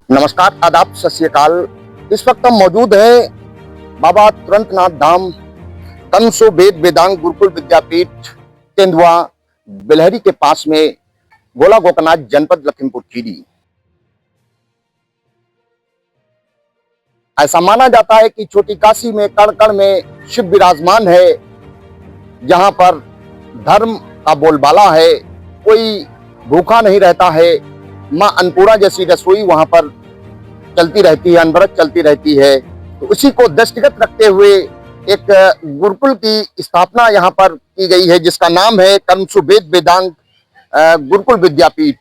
नमस्कार, आदाब, सत श्री अकाल। इस वक्त हम मौजूद हैं बाबा तुरंतनाथ धाम तनसो वेद वेदांग गुरुकुल विद्यापीठ तेंदुआ बिलहरी के पास में गोला गोकनाथ जनपद लखीमपुर खीरी। ऐसा माना जाता है कि छोटी काशी में कण कण में शिव विराजमान है, जहां पर धर्म का बोलबाला है, कोई भूखा नहीं रहता है। मां अन्नपूर्णा जैसी रसोई वहां पर चलती रहती है, अनवरत चलती रहती है। तो उसी को दृष्टिगत रखते हुए एक गुरुकुल की स्थापना यहाँ पर की गई है, जिसका नाम है तनसो वेद वेदांग गुरुकुल विद्यापीठ।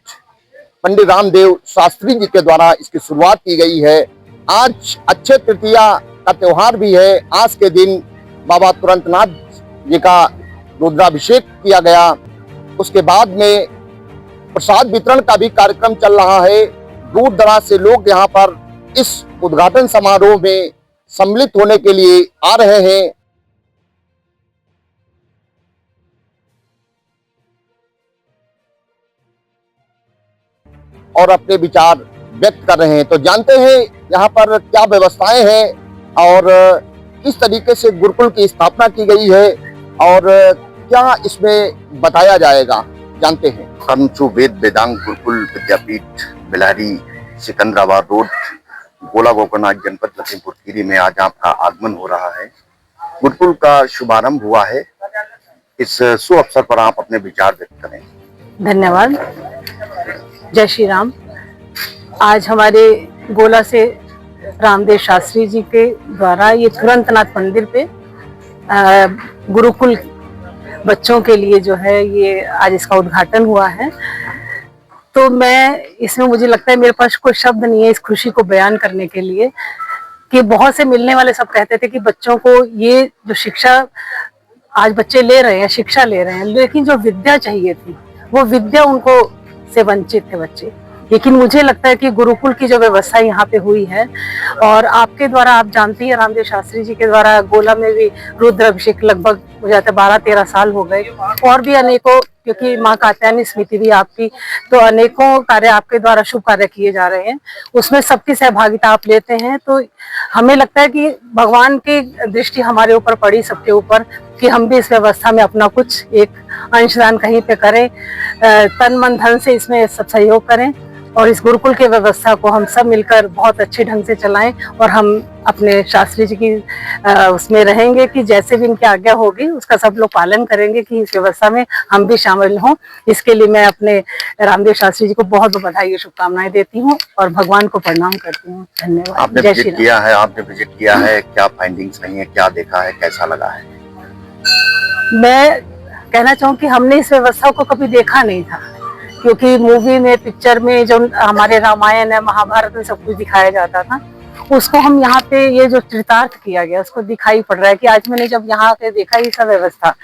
पंडित रामदेव शास्त्री जी के द्वारा इसकी शुरुआत की गई है। आज अक्षय तृतीया का त्योहार भी है। आज के दिन बाबा तुरंतनाथ जी का रुद्राभिषेक किया गया। उसके बाद में प्रसाद वितरण का भी कार्यक्रम चल रहा है। दूर दराज से लोग यहाँ पर इस उद्घाटन समारोह में सम्मिलित होने के लिए आ रहे हैं और अपने विचार व्यक्त कर रहे हैं। तो जानते हैं यहाँ पर क्या व्यवस्थाएं हैं और किस तरीके से गुरुकुल की स्थापना की गई है और क्या इसमें बताया जाएगा, जानते हैं। तनसो वेद वेदांग गुरुकुल विद्यापीठ बिलहरी सिकंदराबाद रोड गोला गोकनाथ जनपद लखीमपुर खीरी में आज आपका आगमन हो रहा है। गुरुकुल का शुभारंभ हुआ है। इस शुभ अवसर पर आप अपने विचार व्यक्त करें। धन्यवाद। जय श्री राम। आज हमारे गोला से रामदेव शास्त्री जी के द्वारा ये तुरंतनाथ मंदिर पे गुरुकुल बच्चों के लिए जो है ये आज इसका उद्घाटन हुआ है। तो मैं इसमें मुझे लगता है मेरे पास कोई शब्द नहीं है इस खुशी को बयान करने के लिए कि बहुत से मिलने वाले सब कहते थे कि बच्चों को ये जो शिक्षा आज बच्चे ले रहे हैं, शिक्षा ले रहे हैं, लेकिन जो विद्या चाहिए थी वो विद्या उनको से वंचित थे बच्चे। लेकिन मुझे लगता है कि गुरुकुल की जो व्यवस्था यहाँ पे हुई है और आपके द्वारा, आप जानती है रामदेव शास्त्री जी के द्वारा गोला में भी रुद्राभिषेक लगभग हो जाता है 12-13 साल हो गए, और भी अनेकों, क्योंकि माँ कात्यायनी समिति भी आपकी, तो अनेकों कार्य आपके द्वारा शुभ कार्य किए जा रहे हैं, उसमें सबकी सहभागिता आप लेते हैं। तो हमें लगता है कि भगवान की दृष्टि हमारे ऊपर पड़ी, सबके ऊपर, कि हम भी इस व्यवस्था में अपना कुछ एक अंशदान कहीं पे करें, तन मन धन से इसमें सब सहयोग करें और इस गुरुकुल की व्यवस्था को हम सब मिलकर बहुत अच्छे ढंग से चलाएं और हम अपने शास्त्री जी की उसमें रहेंगे कि जैसे भी इनकी आज्ञा होगी उसका सब लोग पालन करेंगे कि इस व्यवस्था में हम भी शामिल हों। इसके लिए मैं अपने रामदेव शास्त्री जी को बहुत बहुत बधाई और शुभकामनाएं देती हूँ और भगवान को प्रणाम करती हूँ। धन्यवाद। आपने विजिट किया है, क्या फाइंडिंग्स रही है, क्या देखा है, कैसा लगा है? मैं कहना चाहूँ कि हमने इस व्यवस्था को कभी देखा नहीं था, क्योंकि मूवी में, पिक्चर में जो हमारे रामायण है, महाभारत में सब कुछ दिखाया जाता था, उसको हम यहाँ पे ये जो चरितार्थ किया गया उसको दिखाई पड़ रहा है कि आज मैंने जब यहाँ पे देखा ये सब व्यवस्था,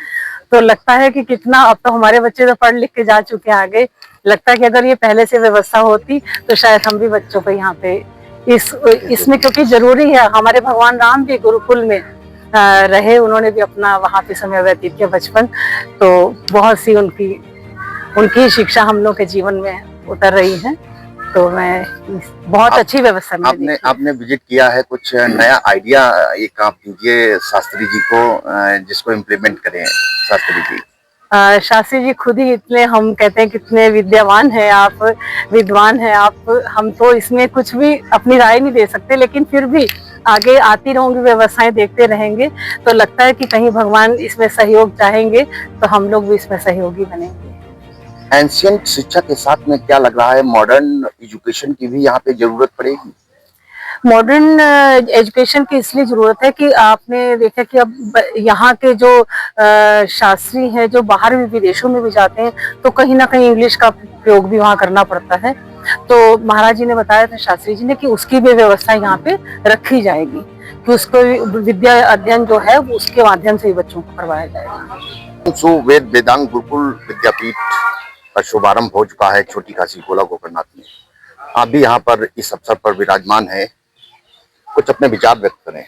तो लगता है कि कितना, अब तो हमारे बच्चे तो पढ़ लिख के जा चुके हैं आगे, लगता है कि अगर ये पहले से व्यवस्था होती तो शायद हम भी बच्चों को यहाँ पे इसमें, क्योंकि जरूरी है, हमारे भगवान राम भी गुरुकुल में रहे, उन्होंने भी अपना वहाँ पे समय व्यतीत किया बचपन, तो बहुत सी उनकी शिक्षा हम लोग के जीवन में उतर रही है। तो मैं बहुत अच्छी व्यवस्था में आपने विजिट किया है, कुछ नया आइडिया एक आप दीजिए शास्त्री जी को, जिसको इम्प्लीमेंट करें शास्त्री जी। शास्त्री जी खुद ही इतने, हम कहते हैं कितने विद्यावान हैं आप, विद्वान हैं आप, हम तो इसमें कुछ भी अपनी राय नहीं दे सकते, लेकिन फिर भी आगे आती रहूंगी, व्यवस्थाएं देखते रहेंगे, तो लगता है कि कहीं भगवान इसमें सहयोग चाहेंगे तो हम लोग भी इसमें सहयोगी बनेंगे। एंशिएंट शिक्षा के साथ में क्या लग रहा है, मॉडर्न एजुकेशन की भी यहाँ पे जरूरत पड़ेगी? मॉडर्न एजुकेशन की इसलिए जरूरत है कि आपने देखा कि अब यहाँ के जो शास्त्री हैं, जो बाहर भी विदेशों में भी जाते हैं, तो कहीं ना कहीं इंग्लिश का प्रयोग भी वहाँ करना पड़ता है। तो महाराज जी ने बताया था, शास्त्री जी ने, कि उसकी भी व्यवस्था यहाँ पे रखी जाएगी, कि उसको विद्या अध्ययन जो है वो उसके माध्यम से ही बच्चों को करवाया जाएगा। तनसो वेद वेदांग गुरुकुल विद्यापीठ का शुभारंभ हो चुका है छोटी काशी गोला गोकर्णनाथ में। आप भी यहाँ पर इस अवसर पर विराजमान है, कुछ अपने विचार व्यक्त करें।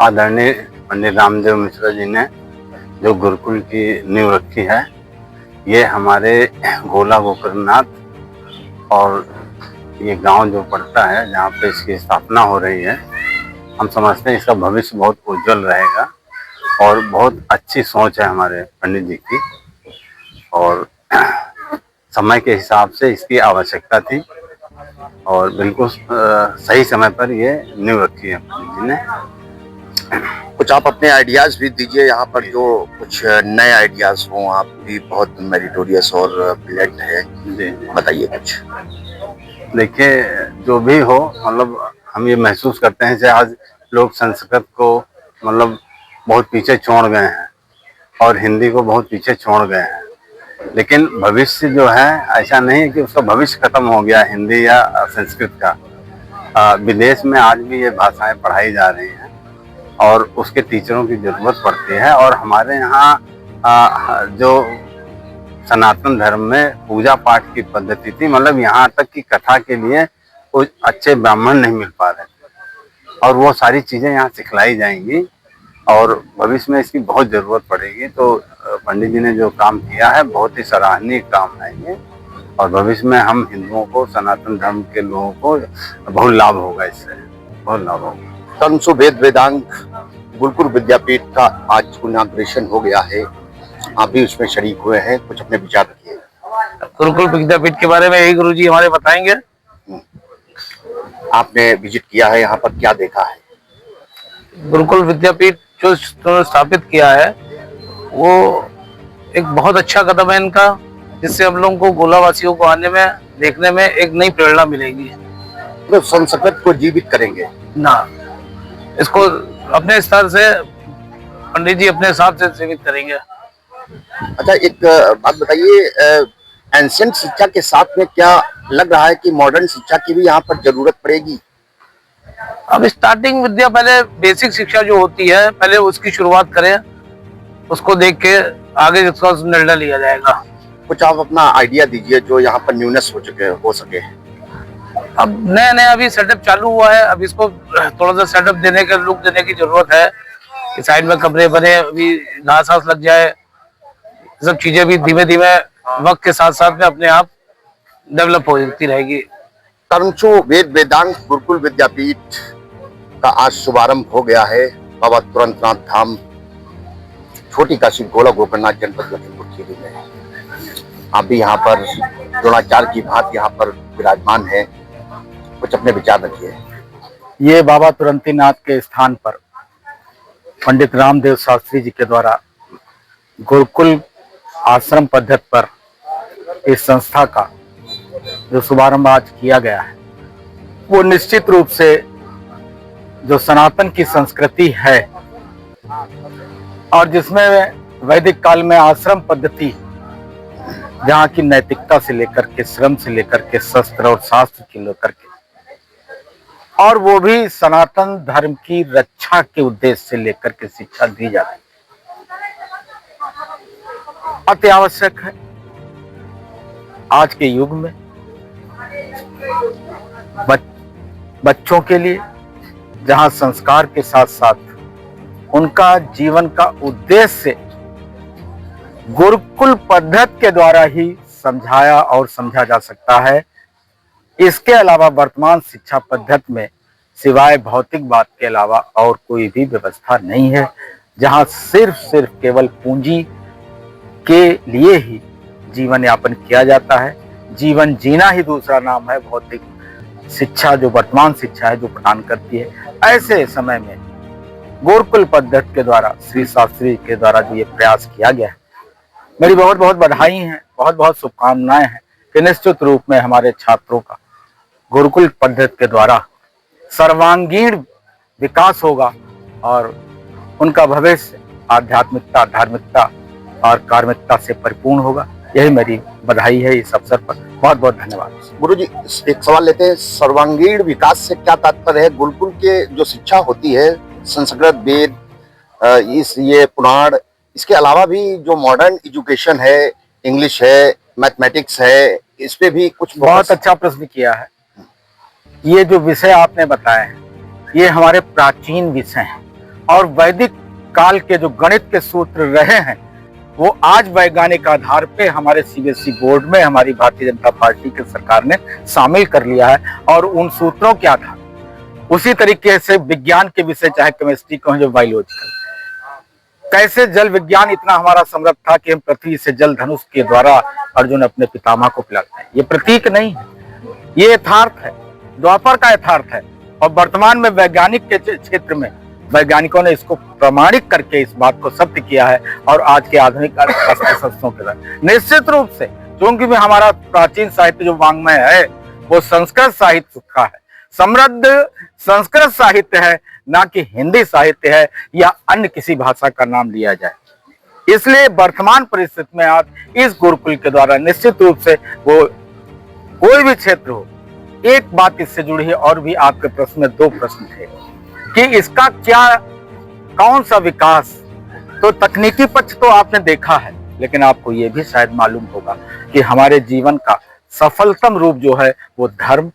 आदरणीय पंडित रामदेव मिश्रा जी ने जो गुरुकुल की नींव रखी है, ये हमारे गोला गोकर्णनाथ और ये गांव जो पड़ता है जहाँ पे इसकी स्थापना हो रही है, हम समझते हैं इसका भविष्य बहुत उज्जवल रहेगा और बहुत अच्छी सोच है हमारे पंडित जी की, और समय के हिसाब से इसकी आवश्यकता थी और बिल्कुल सही समय पर ये नींव रखी है पंडित जी ने। कुछ आप अपने आइडियाज भी दीजिए यहाँ पर, जो कुछ नए आइडियाज हों। आप भी बहुत मेरिटोरियस और ब्रिलियंट है, बताइए कुछ। देखिए, जो भी हो, मतलब हम ये महसूस करते हैं कि आज लोग संस्कृत को मतलब बहुत पीछे छोड़ गए हैं और हिंदी को बहुत पीछे छोड़ गए हैं, लेकिन भविष्य जो है ऐसा नहीं है कि उसका भविष्य खत्म हो गया हिंदी या संस्कृत का। विदेश में आज भी ये भाषाएं पढ़ाई जा रही हैं और उसके टीचरों की जरूरत पड़ती है। और हमारे यहाँ जो सनातन धर्म में पूजा पाठ की पद्धति थी, मतलब यहाँ तक कि कथा के लिए कुछ अच्छे ब्राह्मण नहीं मिल पा रहे थे, और वो सारी चीज़ें यहाँ सिखलाई जाएंगी और भविष्य में इसकी बहुत ज़रूरत पड़ेगी। तो पंडित जी ने जो काम किया है बहुत ही सराहनीय काम है ये, और भविष्य में हम हिंदुओं को, सनातन धर्म के लोगों को बहुत लाभ होगा, इससे बहुत लाभ होगा। कर्मसु वेद वेदांग गुरुकुल विद्यापीठ का आज इनॉग्रेशन हो गया है, आप भी उसमें शरीक हुए हैं, कुछ अपने विचार रखिए। गुरुकुल विद्यापीठ के बारे में यही गुरुजी हमारे बताएंगे। आपने विजिट किया है, यहाँ पर क्या देखा है? गुरुकुल विद्यापीठ जो स्थापित किया है वो एक बहुत अच्छा कदम है इनका, जिससे हम लोगों को गोलावासियों को आने में, देखने में एक नई प्रेरणा मिलेगी। तो संस्कृत को जीवित करेंगे ना, इसको अपने स्तर से पंडित जी अपने हिसाब से जीवित करेंगे। अच्छा, एक बात बताइए, एंशिएंट शिक्षा के साथ में क्या लग रहा है कि मॉडर्न शिक्षा की भी यहाँ पर जरूरत पड़ेगी? अब स्टार्टिंग विद्या, पहले बेसिक शिक्षा जो होती है पहले उसकी शुरुआत करें, उसको देख के आगे इसका निर्णय लिया जाएगा। कुछ आप अपना आइडिया दीजिए जो यहाँ पर न्यूनेस हो सके। अब नया नया अभी सेटअप चालू हुआ है, अब इसको थोड़ा सा सेटअप देने का, लुक देने की जरूरत है कि साइड में कमरे बने, अभी घास वास लग जाए, सब चीजें भी धीमे धीमे वक्त के साथ साथ में अपने आप डेवलप होती रहेगी। कर्मसु वेद वेदांग गुरुकुल विद्यापीठ का आज शुभारंभ हो गया है बाबा तुरंतनाथ धाम, छोटी काशी, गोला गोकर्णनाथ, जनपद लखीमपुर खीरी में। आप भी यहाँ पर द्रोणाचार्य की भांति यहाँ पर विराजमान है, कुछ अपने विचार रखिए। ये बाबा तुरंतीनाथ के स्थान पर पंडित रामदेव शास्त्री जी के द्वारा गुरुकुल आश्रम पद्धति पर इस संस्था का जो शुभारंभ आज किया गया है, वो निश्चित रूप से जो सनातन की संस्कृति है और जिसमें वैदिक काल में आश्रम पद्धति, जहाँ की नैतिकता से लेकर के, श्रम से लेकर के, शस्त्र और शास्त्र के लेकर के, और वो भी सनातन धर्म की रक्षा के उद्देश्य से लेकर के शिक्षा दी जाती है, अति आवश्यक है आज के युग में बच्चों के लिए, जहां संस्कार के साथ साथ उनका जीवन का उद्देश्य गुरुकुल पद्धति के द्वारा ही समझाया और समझा जा सकता है। इसके अलावा वर्तमान शिक्षा पद्धति में सिवाय भौतिक बात के अलावा और कोई भी व्यवस्था नहीं है, जहां सिर्फ केवल पूंजी के लिए ही जीवन यापन किया जाता है। जीवन जीना ही दूसरा नाम है भौतिक शिक्षा, जो वर्तमान शिक्षा है जो प्रदान करती है। ऐसे समय में गुरुकुल पद्धति के द्वारा, श्री शास्त्री के द्वारा जो ये प्रयास किया गया है, मेरी बहुत बहुत बधाई है, बहुत बहुत शुभकामनाएं हैं कि निश्चित रूप में हमारे छात्रों का गुरुकुल पद्धति के द्वारा सर्वांगीण विकास होगा और उनका भविष्य आध्यात्मिकता, धार्मिकता और कार्मिकता से परिपूर्ण होगा। यही मेरी बधाई है इस अवसर पर। बहुत बहुत धन्यवाद। गुरुजी, एक सवाल लेते हैं, सर्वांगीण विकास से क्या तात्पर्य है? गुरुकुल के जो शिक्षा होती है, संस्कृत, वेद, ये पुराण, इसके अलावा भी जो मॉडर्न एजुकेशन है, इंग्लिश है, मैथमेटिक्स है, इस पे भी कुछ? बहुत अच्छा प्रश्न किया है। ये जो विषय आपने बताए हैं ये हमारे प्राचीन विषय हैं और वैदिक काल के जो गणित के सूत्र रहे हैं वो आज वैज्ञानिक आधार पे हमारे सीबीएसई बोर्ड में हमारी भारतीय जनता पार्टी की सरकार ने शामिल कर लिया है। और उन सूत्रों के आधार उसी तरीके से विज्ञान के विषय, चाहे केमिस्ट्री को जो बायोलॉजिकल, कैसे जल विज्ञान इतना हमारा समृद्ध था कि हम पृथ्वी से जल धनुष के द्वारा अर्जुन अपने पितामह को पिलाते हैं। ये प्रतीक नहीं है, ये यथार्थ है, द्वापर का यथार्थ है। और वर्तमान में वैज्ञानिक के क्षेत्र में वैज्ञानिकों ने इसको प्रमाणित करके इस बात को सत्य किया है। और आज के आधुनिक अस्त्र शस्त्रों के द्वारा निश्चित रूप से, क्योंकि में हमारा प्राचीन साहित्य जो वाङ्मय है वो संस्कृत साहित्य का है, समृद्ध संस्कृत साहित्य है, ना कि हिंदी साहित्य है या अन्य किसी भाषा का नाम लिया जाए। इसलिए वर्तमान परिस्थिति में आज इस गुरुकुल के द्वारा निश्चित रूप से वो कोई भी क्षेत्र हो, एक बात इससे जुड़ी है। और भी आपके प्रश्न में 2 प्रश्न थे कि इसका क्या, कौन सा विकास। तो तकनीकी पक्ष तो आपने देखा है, लेकिन आपको ये भी शायद मालूम होगा कि हमारे जीवन का सफलतम रूप जो है वो धर्म,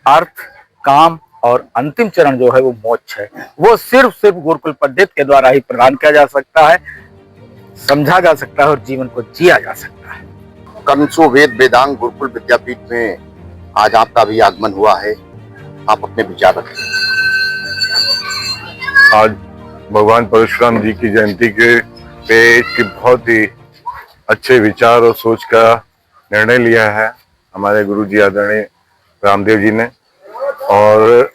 अर्थ, काम और अंतिम चरण जो है वो मोक्ष है। वो सिर्फ गुरुकुल पद्धति के द्वारा ही प्रदान किया जा सकता है, समझा जा सकता है और जीवन को जिया जा सकता है। कर्मसु वेद वेदांग गुरुकुल विद्यापीठ में आज आपका भी आगमन हुआ है, आप अपने विचार रखें। आज भगवान परशुराम जी की जयंती के पे एक बहुत ही अच्छे विचार और सोच का निर्णय लिया है हमारे गुरु जी आदरणीय रामदेव जी ने। और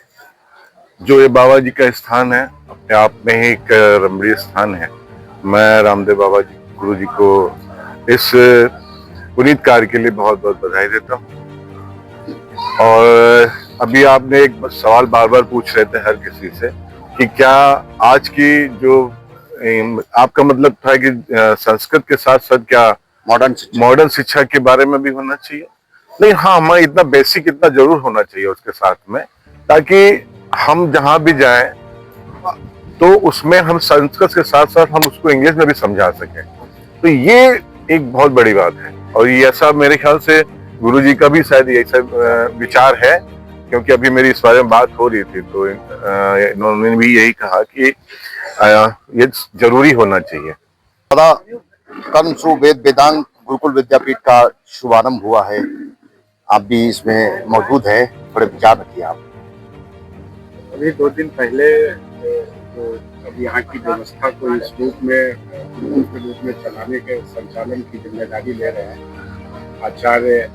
जो ये बाबा जी का स्थान है अपने आप में ही एक रमणीय स्थान है। मैं रामदेव बाबा जी गुरु जी को इस पुनीत कार्य के लिए बहुत बहुत बधाई देता हूँ। और अभी आपने एक सवाल बार बार पूछ रहे थे हर किसी से कि क्या आज की जो आपका मतलब था कि संस्कृत के साथ साथ क्या मॉडर्न शिक्षा के बारे में भी होना चाहिए। नहीं, हाँ, हमें इतना बेसिक इतना जरूर होना चाहिए उसके साथ में, ताकि हम जहां भी जाएं तो उसमें हम संस्कृत के साथ साथ हम उसको इंग्लिश में भी समझा सकें। तो ये एक बहुत बड़ी बात है। और ये ऐसा मेरे ख्याल से गुरुजी का भी शायद ऐसा विचार है, क्योंकि अभी मेरी इस बारे में बात हो रही थी तो इन्होंने भी यही कहा कि ये जरूरी होना चाहिए। कर्मसु वेद वेदांग गुरुकुल विद्यापीठ का शुभारंभ हुआ है, आप भी इसमें मौजूद हैं, थोड़े विचार रखिए आप। अभी 2 दिन पहले तो अब यहाँ की व्यवस्था को इस रूप में गुरुकुल के रूप में चलाने के संचालन की जिम्मेदारी ले रहे हैं आचार्य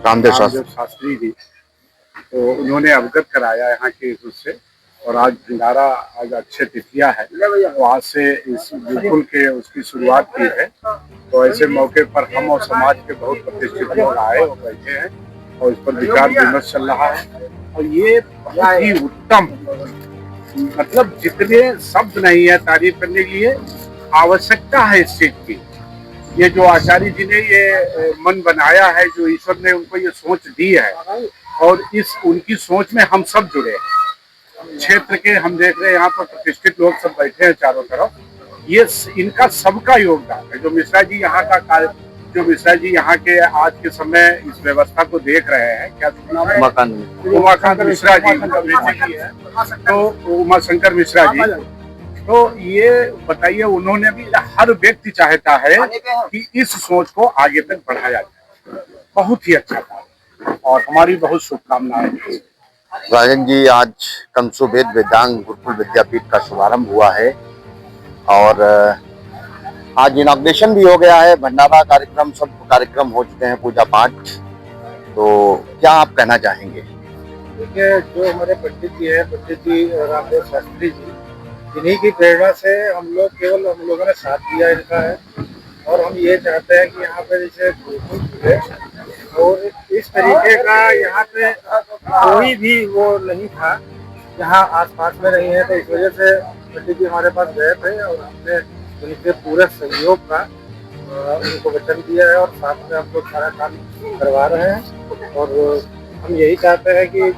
रामदेव शास्त्री जी। तो उन्होंने अवगत कराया यहाँ के उससे, और आज भंडारा, आज अक्षय तृतीया है, तो आज से इस गुरुकुल के उसकी शुरुआत की है। तो ऐसे मौके पर हम और समाज के बहुत प्रतिष्ठित लोग आए और बैठे हैं और इस पर विचार विमर्श चल रहा है। और ये बहुत ही उत्तम, मतलब जितने शब्द नहीं है तारीफ करने के लिए, आवश्यकता है इस चीज की। ये जो आचार्य जी ने ये मन बनाया है, जो ईश्वर ने उनको ये सोच दी है, और इस उनकी सोच में हम सब जुड़े हैं। क्षेत्र के हम देख रहे हैं यहाँ पर प्रतिष्ठित लोग सब बैठे हैं चारों तरफ, ये इनका सबका योगदान है। जो मिश्रा जी यहाँ का कार्य, जो मिश्रा जी यहाँ के आज के समय इस व्यवस्था को देख रहे हैं, क्या नाम है? उमाकांत मिश्रा जी है, तो उमाशंकर मिश्रा जी। तो ये बताइए, उन्होंने भी, हर व्यक्ति चाहता है कि इस सोच को आगे तक बढ़ाया जाए। बहुत ही अच्छा था और हमारी बहुत शुभकामनाएं। राजन जी, आज कर्मसु वेद वेदांग गुरुकुल विद्यापीठ का शुभारंभ हुआ है और आज इनॉग्रेशन भी हो गया है, भंडारा कार्यक्रम, सब कार्यक्रम हो चुके हैं, पूजा पाठ। तो क्या आप कहना चाहेंगे? देखिए, जो हमारे पंडित जी हैं, पंडित जी रामदेव शास्त्री जी, इन्हीं की प्रेरणा से हम लोगों ने साथ दिया इनका है। और हम ये चाहते हैं कि यहाँ पे जैसे गुरुकुल खुले और इस तरीके का यहाँ पे कोई भी वो नहीं था, यहाँ आसपास में नहीं है। तो इस वजह से पंडित जी हमारे पास गए थे और हमने उनके पूरे सहयोग का उनको वचन दिया है, और साथ में हम लोग सारा काम करवा रहे हैं। और हम यही चाहते हैं कि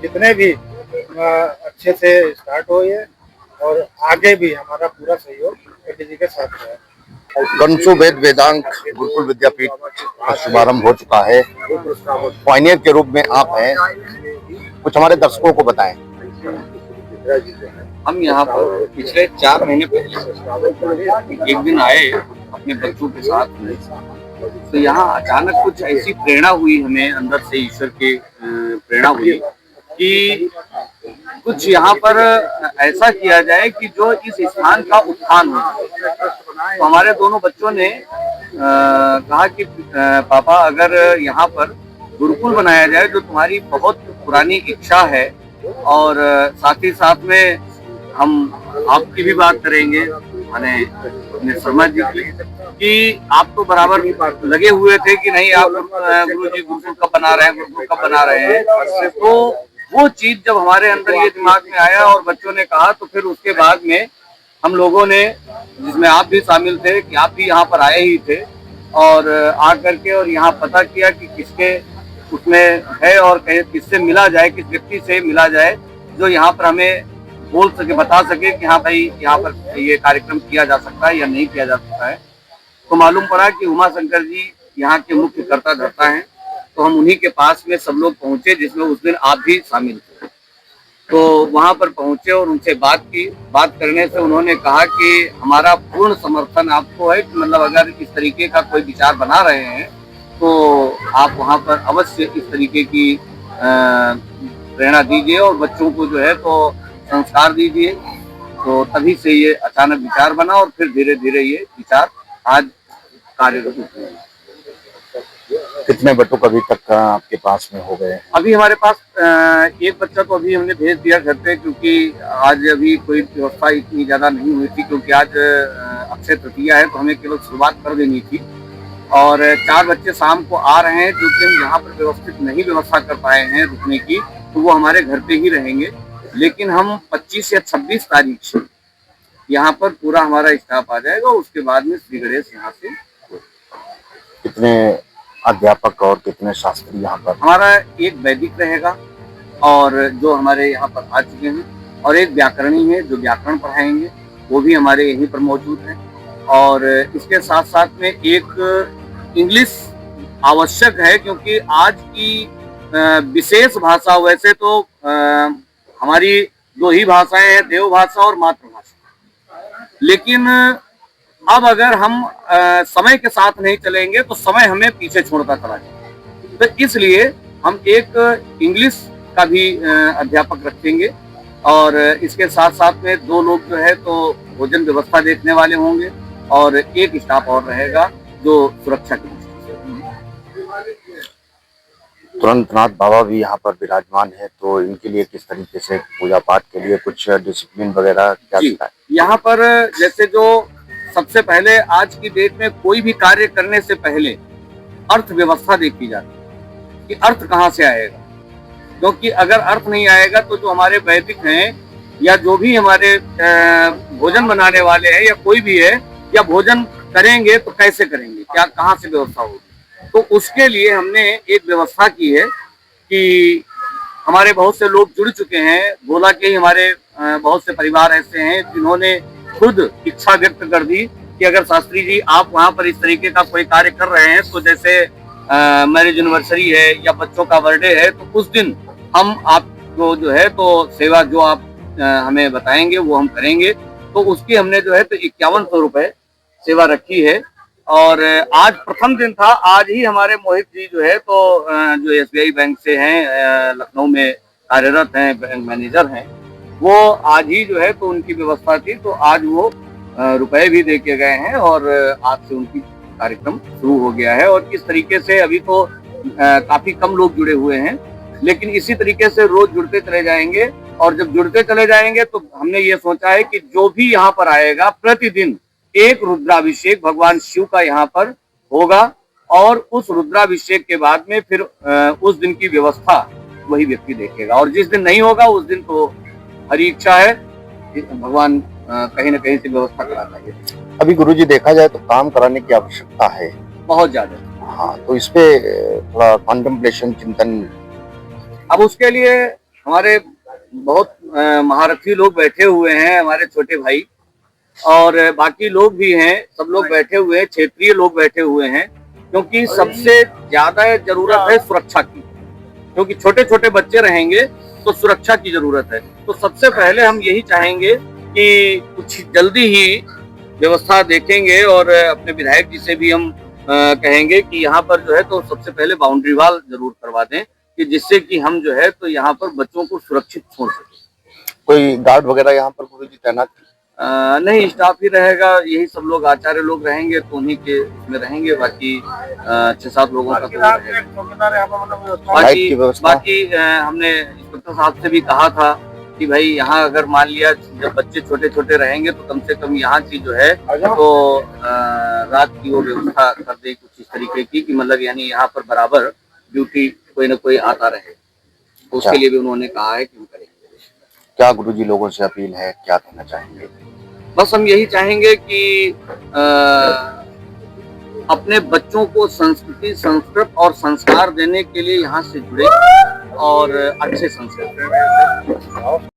जितने भी अच्छे से स्टार्ट हो ये, और आगे भी हमारा पूरा सहयोग पंडित जी के साथ है। कर्मसु वेद वेदांग गुरुकुल विद्यापीठ का शुभारंभ हो चुका है, पायनियर के रूप में आप हैं, कुछ हमारे दर्शकों को बताएं। हम यहाँ पर पिछले 4 महीने पहले एक दिन आए अपने बच्चों के साथ में, तो यहाँ अचानक कुछ ऐसी प्रेरणा हुई हमें अंदर से, ईश्वर की प्रेरणा हुई कि कुछ यहाँ पर ऐसा किया जाए कि जो इस स्थान का उत्थान हो। तो हमारे दोनों बच्चों ने कहा कि पापा अगर यहाँ पर गुरुकुल बनाया जाए जो तुम्हारी बहुत पुरानी इच्छा है, और साथ ही साथ में हम आपकी भी बात करेंगे माने अपने शर्मा जी की, कि आप तो बराबर लगे हुए थे कि नहीं आप गुरु जी गुरुकुल कब बना रहे हैं, गुरुकुल कब बना रहे हैं। तो वो चीज जब हमारे अंदर ये दिमाग में आया और बच्चों ने कहा, तो फिर उसके बाद में हम लोगों ने, जिसमें आप भी शामिल थे कि आप भी यहाँ पर आए ही थे, और आकर के और यहाँ पता किया कि किसके उसमें है और किससे मिला जाए, किस व्यक्ति से मिला जाए जो यहाँ पर हमें बोल सके, बता सके कि हाँ भाई यहाँ पर ये कार्यक्रम किया जा सकता है या नहीं किया जा सकता है। तो मालूम पड़ा कि उमा शंकर जी यहाँ के मुख्य कर्ता धर्ता हैं। तो हम उन्हीं के पास में सब लोग पहुंचे, जिसमें उस दिन आप भी शामिल थे। तो वहां पर पहुंचे और उनसे बात की। बात करने से उन्होंने कहा कि हमारा पूर्ण समर्थन आपको है, कि मतलब अगर इस तरीके का कोई विचार बना रहे हैं तो आप वहां पर अवश्य इस तरीके की प्रेरणा दीजिए और बच्चों को जो है तो संस्कार दीजिए। तो तभी से ये अचानक विचार बना और फिर धीरे धीरे ये विचार आज कार्यरत हुए। कितने बच्चों अभी तक आपके पास में हो गए? अभी हमारे पास एक बच्चा तो अभी हमने भेज दिया घर पे, क्योंकि आज अभी कोई व्यवस्था इतनी ज्यादा नहीं हुई थी, क्योंकि आज अक्षय तृतीया है तो हमें केवल शुरुआत कर देनी थी। और 4 बच्चे शाम को आ रहे हैं, जो कि हम यहाँ पर व्यवस्थित नहीं व्यवस्था कर पाए हैं रुकने की, तो वो हमारे घर पे ही रहेंगे। लेकिन हम 25 या 26 तारीख से यहाँ पर पूरा हमारा स्टाफ आ जाएगा। उसके बाद में श्री गणेश यहाँ से। कितने अध्यापक और कितने शास्त्री यहाँ पर? हमारा एक वैदिक रहेगा और जो हमारे यहाँ पर आ चुके हैं, और एक व्याकरणी है जो व्याकरण पढ़ाएंगे, वो भी हमारे यहीं पर मौजूद हैं। और इसके साथ साथ में एक इंग्लिश आवश्यक है, क्योंकि आज की विशेष भाषा, वैसे तो हमारी 2 ही भाषाएं हैं, देव भाषा और मातृभाषा, लेकिन अब अगर हम समय के साथ नहीं चलेंगे तो समय हमें पीछे छोड़ता चला जाएगा। तो इसलिए हम एक इंग्लिश का भी अध्यापक रखेंगे, और इसके साथ साथ में 2 लोग जो है तो भोजन व्यवस्था देखने वाले होंगे, और एक स्टाफ और रहेगा जो सुरक्षा की दृष्टि से। तुरंतनाथ बाबा भी यहाँ पर विराजमान है, तो इनके लिए किस तरीके से पूजा पाठ के लिए कुछ डिसिप्लिन वगैरह क्या है? यहाँ पर जैसे जो सबसे पहले आज की डेट में कोई भी कार्य करने से पहले अर्थव्यवस्था देखी जाती है कि अर्थ कहाँ से आएगा, क्योंकि अगर अर्थ नहीं आएगा तो जो हमारे वैदिक हैं या जो भी हमारे भोजन बनाने वाले हैं या कोई भी है, या भोजन करेंगे तो कैसे करेंगे, क्या कहाँ से व्यवस्था होगी। तो उसके लिए हमने एक व्यवस्था की है कि हमारे बहुत से लोग जुड़ चुके हैं। भोला के ही हमारे बहुत से परिवार ऐसे हैं जिन्होंने खुद इच्छा व्यक्त कर दी कि अगर शास्त्री जी आप वहाँ पर इस तरीके का कोई कार्य कर रहे हैं, तो जैसे मैरिज एनिवर्सरी है या बच्चों का बर्थडे है, तो उस दिन हम आपको जो है तो सेवा जो आप हमें बताएंगे वो हम करेंगे। तो उसकी हमने जो है तो 5100 रुपए सेवा रखी है। और आज प्रथम दिन था, आज ही हमारे मोहित जी जो है तो जो SBI बैंक से हैं, लखनऊ में कार्यरत हैं, बैंक मैनेजर हैं, वो आज ही जो है तो उनकी व्यवस्था थी, तो आज वो रुपए भी दे के गए हैं और आज से उनकी कार्यक्रम शुरू हो गया है। और इस तरीके से अभी तो काफी कम लोग जुड़े हुए हैं, लेकिन इसी तरीके से रोज जुड़ते चले जाएंगे। और जब जुड़ते चले जाएंगे तो हमने ये सोचा है कि जो भी यहाँ पर आएगा प्रतिदिन एक रुद्राभिषेक भगवान शिव का यहाँ पर होगा, और उस रुद्राभिषेक के बाद में फिर उस दिन की व्यवस्था वही व्यक्ति देखेगा। और जिस दिन नहीं होगा उस दिन तो हरी इच्छा है, भगवान कहीं ना कहीं से व्यवस्था कराता है। अभी गुरुजी देखा जाए तो काम कराने की आवश्यकता है बहुत ज्यादा। हाँ, तो इस पे थोड़ा कॉन्टेम्पलेशन, चिंतन। अब उसके लिए हमारे बहुत महारथी लोग बैठे हुए हैं, हमारे छोटे भाई और बाकी लोग भी हैं, सब लोग बैठे हुए हैं, क्षेत्रीय लोग बैठे हुए हैं, क्योंकि सबसे ज्यादा जरूरत है सुरक्षा की। क्योंकि छोटे छोटे बच्चे रहेंगे तो सुरक्षा की जरूरत है। तो सबसे पहले हम यही चाहेंगे कि कुछ जल्दी ही व्यवस्था देखेंगे और अपने विधायक जी से भी हम कहेंगे कि यहाँ पर जो है तो सबसे पहले बाउंड्री वॉल जरूर करवा दें, कि जिससे कि हम जो है तो यहाँ पर बच्चों को सुरक्षित छोड़ सकें। कोई गार्ड वगैरह यहाँ पर गुरुजी तैनात? नहीं, स्टाफ ही रहेगा, यही सब लोग आचार्य लोग रहेंगे तो उन्हीं के में रहेंगे, बाकी 6-7 लोगों का तो बाकी हमने इंस्पेक्टर साहब से भी कहा था कि भाई यहाँ अगर मान लिया जब बच्चे छोटे छोटे रहेंगे तो कम से कम यहाँ की जो है तो रात की वो व्यवस्था कर दे कुछ इस तरीके की, कि मतलब यानी यहाँ पर बराबर ड्यूटी कोई ना कोई आता रहे। तो उसके लिए भी उन्होंने कहा है कि हम करेंगे। क्या गुरुजी लोगों से अपील है, क्या कहना चाहेंगे? बस हम यही चाहेंगे कि अपने बच्चों को संस्कृति, संस्कृत और संस्कार देने के लिए यहाँ से जुड़े और अच्छे संस्कार